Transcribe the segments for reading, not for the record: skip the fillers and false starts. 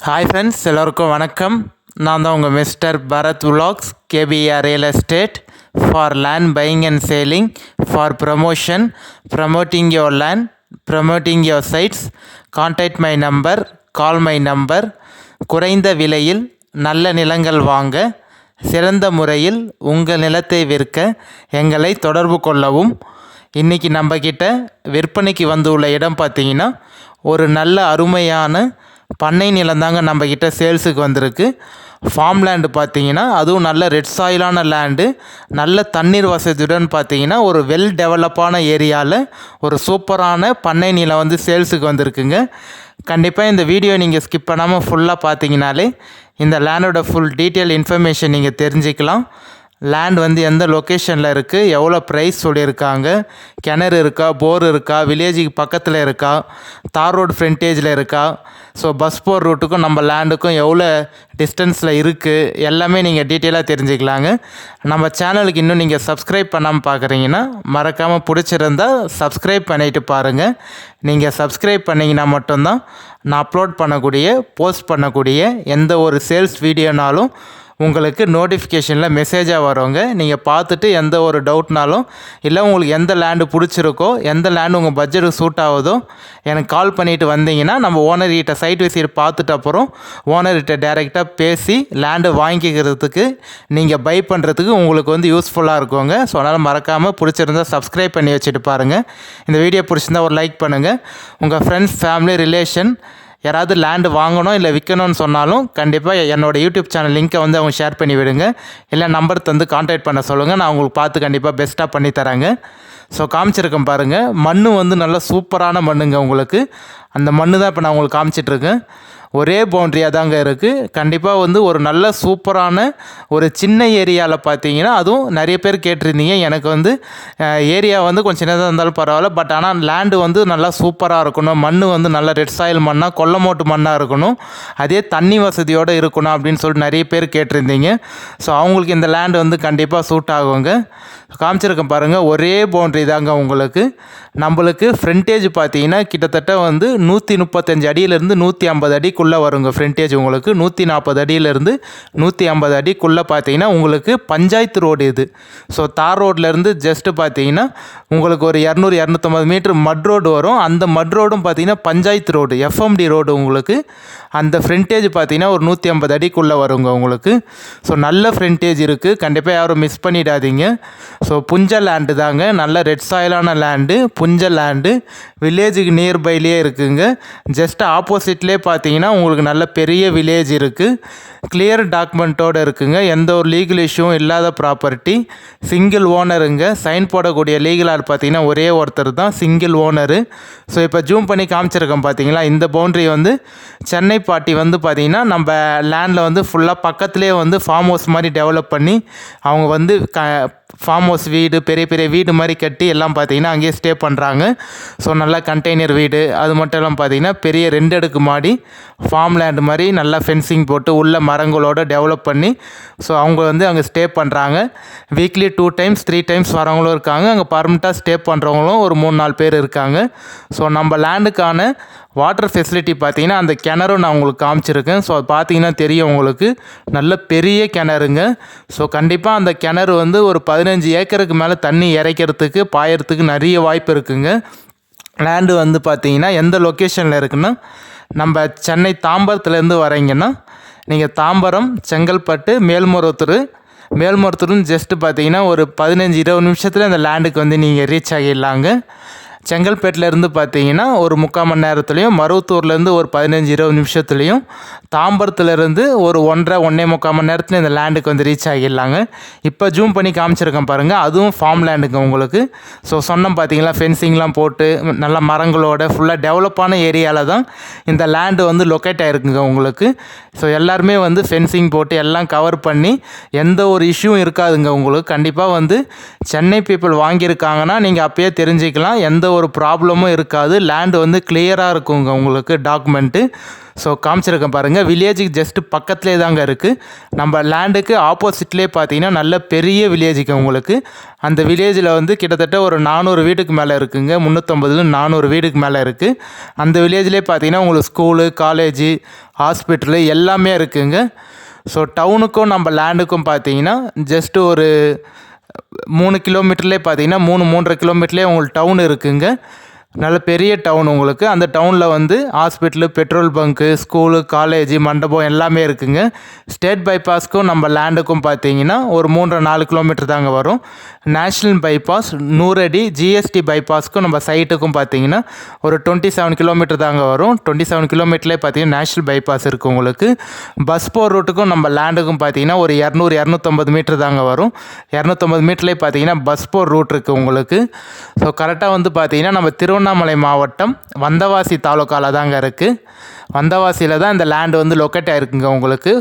Hi friends, எல்லோருக்கும் வணக்கம். நான் தான் உங்கள் mister Bharath vlogs, KPR real estate for land buying and selling, for promotion, promoting your land, promoting your sites. Contact my number, call my number. குறைந்த விலையில் நல்ல நிலங்கள் வாங்க, சிறந்த முறையில் உங்கள் நிலத்தை விற்க எங்களை தொடர்பு கொள்ளவும். இன்றைக்கி நம்மக்கிட்ட விற்பனைக்கு வந்துள்ள இடம் பார்த்திங்கன்னா ஒரு நல்ல அருமையான பண்ணை நிலம் தாங்க நம்மக்கிட்ட சேல்ஸுக்கு வந்திருக்கு. ஃபார்ம் லேண்டு பார்த்தீங்கன்னா அதுவும் நல்ல ரெட் சாயிலான லேண்டு, நல்ல தண்ணீர் வசதியுடன் பார்த்தீங்கன்னா ஒரு வெல் டெவலப்பான ஏரியாவில் ஒரு சூப்பரான பண்ணை நிலம் வந்து சேல்ஸுக்கு வந்திருக்குங்க. கண்டிப்பாக இந்த வீடியோ நீங்கள் ஸ்கிப் பண்ணாமல் ஃபுல்லாக பார்த்தீங்கனாலே இந்த லேண்டோட ஃபுல் டீட்டெயில் இன்ஃபர்மேஷன் நீங்கள் தெரிஞ்சுக்கலாம். லேண்ட் வந்து எந்த லொக்கேஷனில் இருக்குது, எவ்வளோ ப்ரைஸ் சொல்லியிருக்காங்க, கிணறு இருக்கா, போர் இருக்கா, வில்லேஜுக்கு பக்கத்தில் இருக்கா, தார் ரோடு ஃப்ரண்டேஜில் இருக்கா, ஸோ பஸ் போர் ரூட்டுக்கும் நம்ம லேண்டுக்கும் எவ்வளோ டிஸ்டன்ஸில் இருக்குது, எல்லாமே நீங்கள் டீட்டெயிலாக தெரிஞ்சுக்கலாங்க. நம்ம சேனலுக்கு இன்னும் நீங்கள் சப்ஸ்கிரைப் பண்ணாமல் பார்க்குறீங்கன்னா மறக்காமல் பிடிச்சிருந்தால் சப்ஸ்கிரைப் பண்ணிவிட்டு பாருங்கள். நீங்கள் சப்ஸ்கிரைப் பண்ணிங்கன்னா மட்டும்தான் நான் அப்லோட் பண்ணக்கூடிய, போஸ்ட் பண்ணக்கூடிய எந்த ஒரு சேல்ஸ் வீடியோனாலும் உங்களுக்கு நோட்டிஃபிகேஷனில் மெசேஜாக வருங்க. நீங்கள் பார்த்துட்டு எந்த ஒரு டவுட்னாலும், இல்லை உங்களுக்கு எந்த லேண்டு பிடிச்சிருக்கோ, எந்த லேண்டு உங்கள் பட்ஜெட்டுக்கு சூட் ஆகுதோ எனக்கு கால் பண்ணிவிட்டு வந்தீங்கன்னா நம்ம ஓனர்கிட்ட சைட் விசிட் பார்த்துட்டு அப்புறம் ஓனர்கிட்ட டைரெக்டாக பேசி லேண்டு வாங்கிக்கிறதுக்கு, நீங்கள் பை பண்ணுறதுக்கு உங்களுக்கு வந்து யூஸ்ஃபுல்லாக இருக்குங்க. ஸோ அதனால் மறக்காமல் பிடிச்சிருந்தால் சப்ஸ்கிரைப் பண்ணி வச்சுட்டு பாருங்கள். இந்த வீடியோ பிடிச்சிருந்தால் ஒரு லைக் பண்ணுங்கள். உங்கள் ஃப்ரெண்ட்ஸ், ஃபேமிலி, ரிலேஷன் யாராவது லேண்டு வாங்கணும் இல்லை விற்கணும்னு சொன்னாலும் கண்டிப்பாக என்னோடய யூடியூப் சேனல் லிங்க்கை வந்து அவங்க ஷேர் பண்ணி விடுங்க. இல்லை நம்பர் தந்து கான்டாக்ட் பண்ண சொல்லுங்கள். நான் உங்களுக்கு பார்த்து கண்டிப்பாக பெஸ்ட்டாக பண்ணி தரேங்க. ஸோ காமிச்சிருக்கேன் பாருங்கள், மண் வந்து நல்ல சூப்பரான மண்ணுங்க. உங்களுக்கு அந்த மண்ணு தான் இப்போ நான் உங்களுக்கு காமிச்சிட்ருக்கேன். ஒரே பவுண்ட்ரியாக தாங்க இருக்குது. கண்டிப்பாக வந்து ஒரு நல்ல சூப்பரான ஒரு சின்ன ஏரியாவில் பார்த்தீங்கன்னா, அதுவும் நிறைய பேர் கேட்டிருந்தீங்க, எனக்கு வந்து ஏரியா வந்து கொஞ்சம் சின்னதாக இருந்தாலும் பரவாயில்ல, பட் ஆனால் லேண்டு வந்து நல்லா சூப்பராக இருக்கணும், மண் வந்து நல்ல ரெட் சாயில் மண்ணாக, கொல்லமோட்டு மண்ணாக இருக்கணும், அதே தண்ணி வசதியோடு இருக்கணும் அப்படின்னு சொல்லிட்டு நிறைய பேர் கேட்டிருந்தீங்க. ஸோ அவங்களுக்கு இந்த லேண்டு வந்து கண்டிப்பாக சூட் ஆகுங்க. காமிச்சிருக்கேன் பாருங்கள், ஒரே பவுண்ட்ரி தாங்க உங்களுக்கு. நம்மளுக்கு ஃப்ரண்டேஜ் பார்த்தீங்கன்னா கிட்டத்தட்ட வந்து 135 அடியிலேருந்து 150 அடிக்குள்ளே வருங்க. ஃப்ரண்டேஜ் உங்களுக்கு 140 அடியிலேருந்து 150 அடிக்குள்ளே பார்த்தீங்கன்னா உங்களுக்கு பஞ்சாயத்து ரோடு இது. ஸோ தார் ரோட்லேருந்து ஜஸ்ட்டு பார்த்தீங்கன்னா உங்களுக்கு ஒரு 200-250 மீட்டர் மட் ரோடு வரும். அந்த மட் ரோடும் பார்த்தீங்கன்னா பஞ்சாயத்து ரோடு, எஃப்எம்டி ரோடு உங்களுக்கு. அந்த ஃப்ரண்டேஜ் பார்த்தீங்கன்னா ஒரு 150 அடிக்குள்ளே வருங்க உங்களுக்கு. ஸோ நல்ல ஃப்ரண்டேஜ் இருக்குது, கண்டிப்பாக யாரும் மிஸ் பண்ணிடாதீங்க. ஸோ புஞ்ச லேண்டு தாங்க, நல்ல ரெட் சாயிலான லேண்டு, புஞ்ச லேண்டு, வில்லேஜுக்கு நியர்பைலேயே இருக்குங்க. ஜஸ்ட் ஆப்போசிட்லேயே பார்த்தீங்கன்னா உங்களுக்கு நல்ல பெரிய வில்லேஜ் இருக்குது. கிளியர் டாக்குமெண்ட்டோடு இருக்குங்க, எந்த ஒரு லீகல் இஷ்யூவும் இல்லாத ப்ராப்பர்ட்டி. சிங்கிள் ஓனருங்க, சைன் போடக்கூடிய லீகல் ஆள் பார்த்தீங்கன்னா ஒரே ஒருத்தர் தான், சிங்கிள் ஓனரு. ஸோ இப்போ ஜூம் பண்ணி காமிச்சிருக்கோம் பார்த்தீங்களா, இந்த பவுண்ட்ரி வந்து சென்னை பாட்டி வந்து பார்த்திங்கன்னா நம்ம லேண்டில் வந்து ஃபுல்லாக பக்கத்துலேயே வந்து ஃபார்ம் ஹவுஸ் மாதிரி டெவலப் பண்ணி அவங்க வந்து ஃபார்ம் ஹவுஸ் வீடு, பெரிய பெரிய வீடு மாதிரி கட்டி எல்லாம் பார்த்திங்கன்னா அங்கேயே ஸ்டே பண்ணுறாங்க. ஸோ நல்லா கண்டெய்னர் வீடு, அது மட்டும் இல்லாமல் பார்த்திங்கன்னா பெரிய 2 அடுக்கு மாடி ஃபார்ம் லேண்டு மாதிரி நல்லா ஃபென்சிங் போட்டு உள்ள மரங்களோடு டெவலப் பண்ணி ஸோ அவங்க வந்து அங்கே ஸ்டே பண்ணுறாங்க. வீக்லி 2 டைம்ஸ் 3 டைம்ஸ் வரவங்களும் இருக்காங்க, அங்கே பர்மனெண்ட்டாக ஸ்டே பண்ணுறவங்களும் ஒரு 3-4 பேர் இருக்காங்க. ஸோ நம்ம லேண்டுக்கான வாட்டர் ஃபெசிலிட்டி பார்த்திங்கன்னா அந்த கிணறும் நான் உங்களுக்கு காமிச்சிருக்கேன். ஸோ அது பார்த்திங்கன்னா தெரியும் உங்களுக்கு, நல்ல பெரிய கிணறுங்க. ஸோ கண்டிப்பாக அந்த கிணறு வந்து ஒரு 15 ஏக்கருக்கு மேலே தண்ணி இறைக்கிறதுக்கு, பாயறதுக்கு நிறைய வாய்ப்பு இருக்குங்க. லேண்டு வந்து பார்த்திங்கன்னா எந்த லொக்கேஷனில் இருக்குன்னா, நம்ம சென்னை தாம்பரத்துலேருந்து வரீங்கன்னா நீங்கள் தாம்பரம், செங்கல்பட்டு, மேல்மருவத்தூர் ஜஸ்ட்டு பார்த்தீங்கன்னா ஒரு 15-20 நிமிஷத்தில் அந்த லேண்டுக்கு வந்து நீங்கள் ரீச் ஆகிடலாங்க. செங்கல்பேட்டிலேருந்து பார்த்தீங்கன்னா ஒரு 3/4 மணி நேரத்துலையும், மருவத்தூர்லேருந்து ஒரு 15-20 நிமிஷத்துலையும், தாம்பரத்துலேருந்து ஒரு 1.5-1.25 மணி நேரத்தில் இந்த லேண்டுக்கு வந்து ரீச் ஆகிடலாங்க. இப்போ ஜூம் பண்ணி காமிச்சிருக்கேன் பாருங்கள், அதுவும் ஃபார்ம் லேண்டுங்க உங்களுக்கு. ஸோ சொன்னோம் பார்த்தீங்களா, ஃபென்சிங்லாம் போட்டு நல்ல மரங்களோட ஃபுல்லாக டெவலப்பான ஏரியாவில் தான் இந்த லேண்டு வந்து லொக்கேட் ஆகிருக்குங்க உங்களுக்கு. ஸோ எல்லாருமே வந்து ஃபென்சிங் போட்டு எல்லாம் கவர் பண்ணி எந்த ஒரு இஷ்யூவும் இருக்காதுங்க உங்களுக்கு. கண்டிப்பாக வந்து சென்னை பீப்புள் வாங்கியிருக்காங்கன்னா நீங்கள் அப்போயே தெரிஞ்சுக்கலாம், எந்த ஒரு ப்ராப்ளமும் இருக்காது. லேண்டு வந்து கிளியராக இருக்குங்க உங்களுக்கு டாக்குமெண்ட்டு. ஸோ காமிச்சிருக்கேன் பாருங்கள். வில்லேஜுக்கு ஜஸ்ட்டு பக்கத்துலேயே தாங்க இருக்குது. நம்ம லேண்டுக்கு ஆப்போசிட்லேயே பார்த்தீங்கன்னா நல்ல பெரிய வில்லேஜுக்கு உங்களுக்கு. அந்த வில்லேஜில் வந்து கிட்டத்தட்ட ஒரு 400 வீட்டுக்கு மேலே இருக்குங்க. 350 400 வீட்டுக்கு மேலே இருக்குது. அந்த வில்லேஜ்லேயே பார்த்தீங்கன்னா உங்களுக்கு ஸ்கூலு, காலேஜு, ஹாஸ்பிட்டலு எல்லாமே இருக்குங்க. ஸோ டவுனுக்கும் நம்ம லேண்டுக்கும் பார்த்தீங்கன்னா ஜஸ்ட்டு ஒரு 3 கிலோமீட்டர்லேயே பார்த்தீங்கன்னா 3-3.5 கிலோமீட்டர்லேயே உங்களுக்கு டவுன் இருக்குங்க. நல்ல பெரிய டவுன் உங்களுக்கு. அந்த டவுனில் வந்து hospital, petrol bunk, school, college, மண்டபம் எல்லாமே இருக்குங்க. ஸ்டேட் பைபாஸ்க்கும் நம்ம லேண்டுக்கும் பார்த்தீங்கன்னா ஒரு 3-4 கிலோமீட்டர் தாங்க வரும். நேஷ்னல் பைபாஸ் 100 அடி ஜிஎஸ்டி பைபாஸ்க்கும் நம்ம சைட்டுக்கும் பார்த்தீங்கன்னா ஒரு 27 கிலோமீட்டர் தாங்க வரும். 27 கிலோமீட்டர்லேயே பார்த்தீங்கன்னா நேஷ்னல் பைபாஸ் இருக்குது உங்களுக்கு. பஸ் போகிற ரூட்டுக்கும் நம்ம லேண்டுக்கும் பார்த்தீங்கன்னா ஒரு 200-250 மீட்டர் தாங்க வரும். 250 மீட்டர்லேயே பார்த்தீங்கன்னா பஸ் போகிற ரூட் இருக்குது உங்களுக்கு. ஸோ கரெக்டாக வந்து பார்த்தீங்கன்னா நம்ம திருவண்ணாமலை மாவட்டம் வந்தவாசி தாலுக்காவில் தாங்க இருக்குது. வந்தவாசியில் தான் இந்த லேண்டு வந்து லொக்கேட் ஆகிருக்குங்க உங்களுக்கு.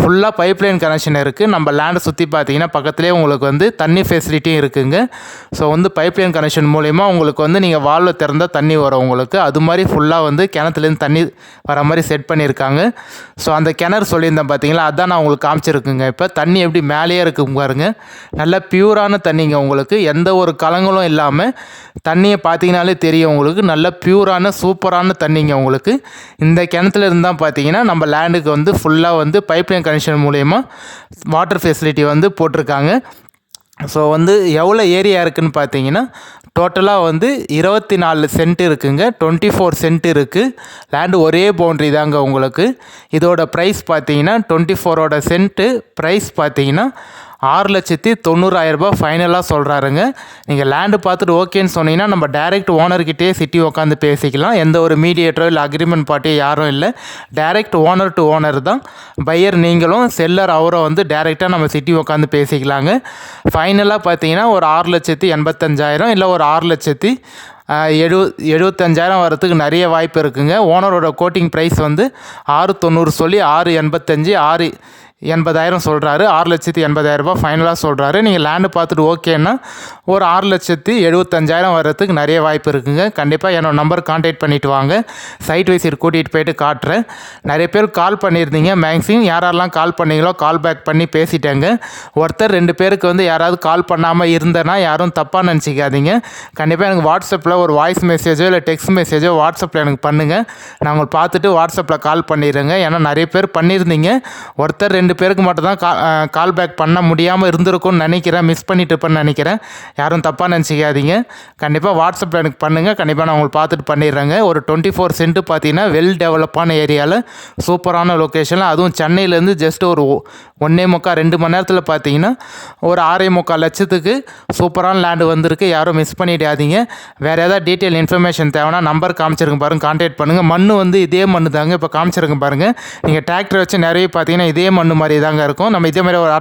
ஃபுல்லாக பைப்லைன் கனெக்ஷன் இருக்குது. நம்ம லேண்டை சுற்றி பார்த்தீங்கன்னா பக்கத்துலேயே உங்களுக்கு வந்து தண்ணி ஃபெசிலிட்டியும் இருக்குங்க. ஸோ வந்து பைப்லைன் கனெக்ஷன் மூலிமா உங்களுக்கு வந்து நீங்கள் வால்வை திறந்தால் தண்ணி வரும் உங்களுக்கு. அது மாதிரி ஃபுல்லாக வந்து கிணத்துலேருந்து தண்ணி வர மாதிரி செட் பண்ணியிருக்காங்க. ஸோ அந்த கிணறு சொல்லியிருந்தேன் பார்த்தீங்களா, அதான் நான் உங்களுக்கு காமிச்சிருக்குங்க. இப்போ தண்ணி எப்படி மேலேயே இருக்குங்க பாருங்க. நல்ல பியூரான தண்ணிங்க உங்களுக்கு. எந்த ஒரு கலங்களும் இல்லாமல் தண்ணியை பார்த்தீங்கனாலே தெரியும் உங்களுக்கு. நல்ல பியூரான சூப்பரான தண்ணிங்க உங்களுக்கு. இந்த கிணத்துல இருந்தால் பார்த்தீங்கன்னா நம்ம லேண்டுக்கு வந்து ஃபுல்லாக வந்து பைப்லைன் கனெக்ஷன் மூலயமா வாட்டர் ஃபெசிலிட்டி வந்து போட்டிருக்காங்க. ஸோ வந்து எவ்வளோ ஏரியா இருக்குதுன்னு பார்த்தீங்கன்னா டோட்டலாக வந்து 24 சென்ட் இருக்குங்க. 24 சென்ட் இருக்குது. லேண்டு ஒரே பவுண்ட்ரி தாங்க உங்களுக்கு. இதோட ப்ரைஸ் பார்த்தீங்கன்னா 24ஓட சென்ட்டு ப்ரைஸ் பார்த்தீங்கன்னா 6,90,000 ஃபைனலாக சொல்கிறாருங்க. நீங்கள் லேண்டு பார்த்துட்டு ஓகேன்னு சொன்னீங்கன்னா நம்ம டைரெக்ட் ஓனர்கிட்டே சிட்டி உட்காந்து பேசிக்கலாம். எந்த ஒரு மீடியேட்டரோ இல்லை அக்ரிமெண்ட் பார்ட்டியோ யாரும் இல்லை. டைரெக்ட் ஓனர் டு ஓனர் தான். பையர் நீங்களும், செல்லர் அவரும் வந்து டைரெக்டாக நம்ம சிட்டி உட்காந்து பேசிக்கலாங்க. ஃபைனலாக பார்த்தீங்கன்னா ஒரு 6,85,000 இல்லை ஒரு 6,75,000 வரத்துக்கு நிறைய வாய்ப்பு இருக்குங்க. ஓனரோட கோட்டிங் ப்ரைஸ் வந்து 6,90 சொல்லி 6,85,000 6,80,000 சொல்கிறாரு. 6,80,000 ஃபைனலாக சொல்கிறாரு. நீங்கள் லேண்டு பார்த்துட்டு ஓகேன்னா ஒரு 6,75,000 வர்றதுக்கு நிறைய வாய்ப்பு இருக்குங்க. கண்டிப்பாக என்னோட நம்பர் கான்டாக்ட் பண்ணிவிட்டு வாங்க. சைட் விசிட் கூட்டிகிட்டு போயிட்டு காட்டுறேன். நிறைய பேர் கால் பண்ணியிருந்தீங்க. மேக்ஸிமம் யாரெல்லாம் கால் பண்ணீங்களோ கால் பேக் பண்ணி பேசிட்டேங்க. ஒருத்தர் 2 பேருக்கு வந்து யாராவது கால் பண்ணாமல் இருந்தேன்னா யாரும் தப்பாக நினச்சிக்காதீங்க. கண்டிப்பாக எனக்கு வாட்ஸ்அப்பில் ஒரு வாய்ஸ் மெசேஜோ இல்லை டெக்ஸ்ட் மெசேஜோ வாட்ஸ்அப்பில் எனக்கு பண்ணுங்கள். நான் உங்களை பார்த்துட்டு வாட்ஸ்அப்பில் கால் பண்ணிடுறேங்க. ஏன்னா நிறைய பேர் பண்ணியிருந்தீங்க. ஒருத்தர் 2 பேருக்கு மட்டும் தான் கால் பேக் பண்ண முடியாமல் இருந்திருக்கும்னு நினைக்கிறேன். மிஸ் பண்ணிட்டு இருப்பேன்னு நினைக்கிறேன். யாரும் தப்பாக நினச்சிக்காதீங்க. கண்டிப்பாக வாட்ஸ்அப்பில் எனக்கு பண்ணுங்கள். கண்டிப்பாக நான் உங்களுக்கு பார்த்துட்டு பண்ணிடுறேங்க. ஒரு 24 சென்ட் பார்த்தீங்கன்னா வெல் டெவலப்பான ஏரியாவில் சூப்பரான லொக்கேஷனில், அதுவும் சென்னையிலேருந்து ஜஸ்ட் ஒரு 1.25-2 மணி நேரத்தில் பார்த்தீங்கன்னா ஒரு 6.25 லட்சத்துக்கு சூப்பரான லேண்டு வந்திருக்கு. யாரும் மிஸ் பண்ணிடாதீங்க. வேறு ஏதாவது டீட்டெயில் இன்ஃபர்மேஷன் தேவைன்னா நம்பர் காமிச்சிருங்க பாருங்கள், கான்டாக்ட் பண்ணுங்கள். மண் வந்து இதே மண் தாங்க இப்போ காமிச்சிருங்க பாருங்கள். நீங்கள் டிராக்டர் வச்சு நிறைய பார்த்தீங்கன்னா இதே மண் மாதிரி தாங்க இருக்கும். நம்ம இதே மாதிரி ஒரு